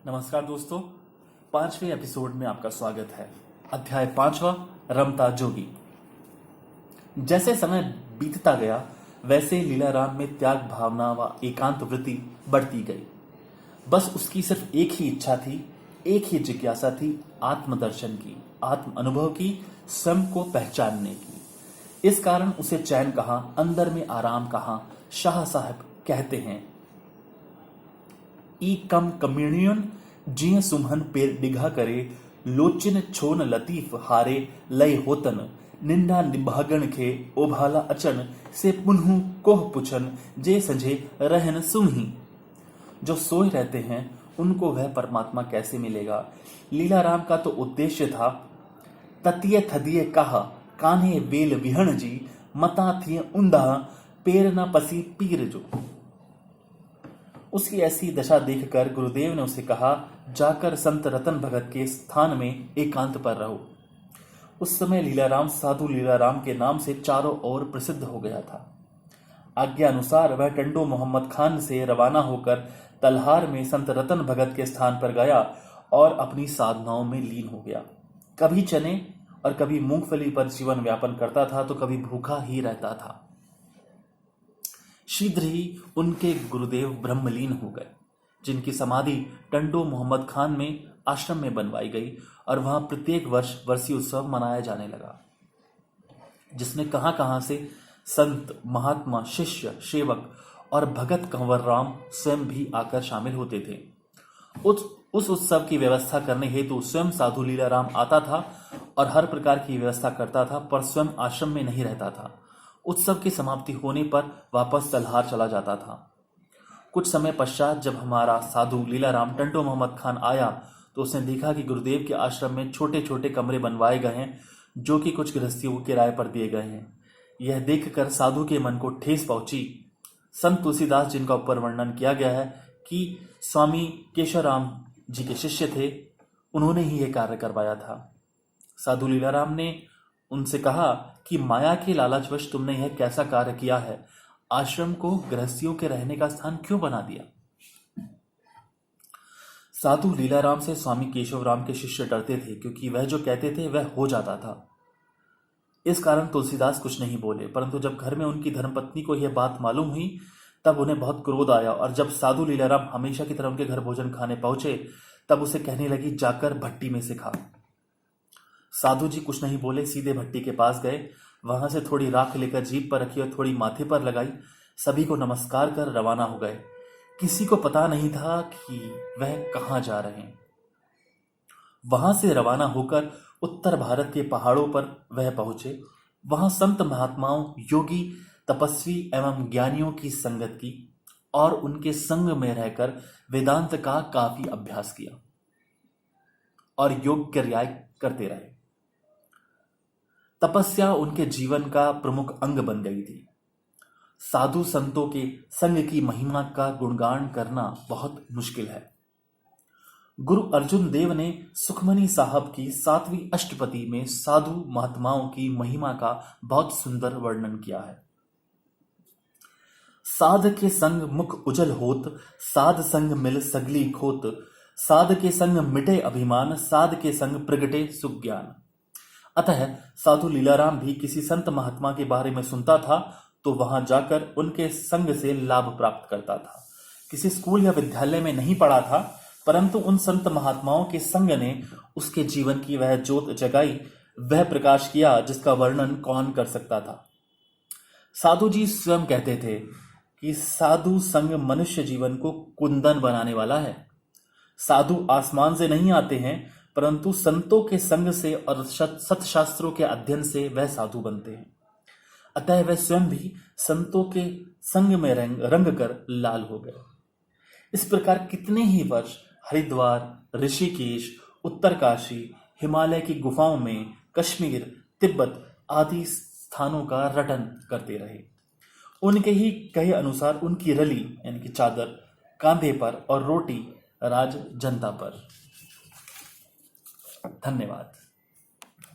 नमस्कार दोस्तों, 5वें एपिसोड में आपका स्वागत है। अध्याय 5वां, रमता जोगी। जैसे समय बीतता गया वैसे लीलाराम में त्याग भावना व एकांत वृत्ति बढ़ती गई। बस उसकी सिर्फ एक ही इच्छा थी, एक ही जिज्ञासा थी, आत्मदर्शन की, आत्म अनुभव की, स्वयं को पहचानने की। इस कारण उसे चैन कहां, अंदर में आराम कहां। शाह साहब कहते हैं, ई कम कम्युनियन जिय सुमहन पेर डिघा करे, लोचिन छोन लतीफ हारे लय होतन, निंदा निभागण खे ओभाला अचन, से पुनहु कोह पुछन जे सजे रहन सुनही। जो सोए रहते हैं उनको वह परमात्मा कैसे मिलेगा। लीलाराम का तो उद्देश्य था, ततीय थदिय कहा कान्हे बेल विहण जी, मता थिय उंदा पेर न पसी पीर जो। उसकी ऐसी दशा देखकर गुरुदेव ने उसे कहा, जाकर संत रतन भगत के स्थान में एकांत पर रहो। उस समय लीलाराम साधु लीलाराम के नाम से चारों ओर प्रसिद्ध हो गया था। आज्ञा अनुसार वह टंडो मोहम्मद खान से रवाना होकर तलहार में संत रतन भगत के स्थान पर गया और अपनी साधनाओं में लीन हो गया। कभी चने और कभी मूंगफली पर जीवन व्यापन करता था तो कभी भूखा ही रहता था। शीघ्र ही उनके गुरुदेव ब्रह्मलीन हो गए, जिनकी समाधि टंडो मोहम्मद खान में आश्रम में बनवाई गई और वहां प्रत्येक वर्ष वर्षीय उत्सव मनाया जाने लगा, जिसमें कहां से संत, महात्मा, शिष्य, सेवक और भगत कंवर राम स्वयं भी आकर शामिल होते थे। उस उत्सव की व्यवस्था करने हेतु स्वयं साधु लीलाराम आता था और हर प्रकार की व्यवस्था करता था, पर स्वयं आश्रम में नहीं रहता था। उत्सव की समाप्ति होने पर वापस तलहार चला जाता था। कुछ समय पश्चात जब हमारा साधु लीलाराम टंडो मोहम्मद खान आया तो उसने देखा कि गुरुदेव के आश्रम में छोटे छोटे कमरे बनवाए गए हैं, जो कि कुछ गृहस्थियों को किराए पर दिए गए हैं। यह देखकर साधु के मन को ठेस पहुंची। संत तुलसीदास, जिनका ऊपर वर्णन किया गया है कि स्वामी केशवराम जी के शिष्य थे, उन्होंने ही यह कार्य करवाया था। साधु लीलाराम ने उनसे कहा कि माया के लालचवश तुमने यह कैसा कार्य किया है, आश्रम को गृहस्थियों के रहने का स्थान क्यों बना दिया। साधु लीलाराम से स्वामी केशवराम के शिष्य डरते थे, क्योंकि वह जो कहते थे वह हो जाता था। इस कारण तुलसीदास कुछ नहीं बोले, परंतु जब घर में उनकी धर्मपत्नी को यह बात मालूम हुई तब उन्हें बहुत क्रोध आया और जब साधु लीलाराम हमेशा की तरह उनके घर भोजन खाने पहुंचे तब उसे कहने लगी, जाकर भट्टी में से खा। साधु जी कुछ नहीं बोले, सीधे भट्टी के पास गए, वहां से थोड़ी राख लेकर जीभ पर रखी और थोड़ी माथे पर लगाई, सभी को नमस्कार कर रवाना हो गए। किसी को पता नहीं था कि वह कहां जा रहे हैं। वहां से रवाना होकर उत्तर भारत के पहाड़ों पर वह पहुंचे। वहां संत महात्माओं, योगी, तपस्वी एवं ज्ञानियों की संगत की और उनके संग में रहकर वेदांत का काफी अभ्यास किया और योग क्रियाएं करते रहे। तपस्या उनके जीवन का प्रमुख अंग बन गई थी। साधु संतों के संग की महिमा का गुणगान करना बहुत मुश्किल है। गुरु अर्जुन देव ने सुखमनी साहब की 7वीं अष्टपदी में साधु महात्माओं की महिमा का बहुत सुंदर वर्णन किया है। साध के संग मुख उजल होत, साध संग मिल सगली खोत, साध के संग मिटे अभिमान, साध के संग प्रगटे सुख ज्ञान। अतः साधु लीलाराम भी किसी संत महात्मा के बारे में सुनता था तो वहां जाकर उनके संग से लाभ प्राप्त करता था। किसी स्कूल या विद्यालय में नहीं पढ़ा था, परंतु उन संत महात्माओं के संग ने उसके जीवन की वह ज्योत जगाई, वह प्रकाश किया जिसका वर्णन कौन कर सकता था। साधु जी स्वयं कहते थे कि साधु संग मनुष्य जीवन को कुंदन बनाने वाला है। साधु आसमान से नहीं आते हैं, परंतु संतों के संग से और सतशास्त्रों के अध्ययन से वह साधु बनते हैं। अतः वह स्वयं भी संतों के संग में रंग कर लाल हो गए। इस प्रकार कितने ही वर्ष हरिद्वार, ऋषिकेश, उत्तरकाशी, हिमालय की गुफाओं में, कश्मीर, तिब्बत आदि स्थानों का रटन करते रहे। उनके ही कहे अनुसार उनकी रली यानी कि चादर कांधे पर और रोटी राज जनता पर। धन्यवाद।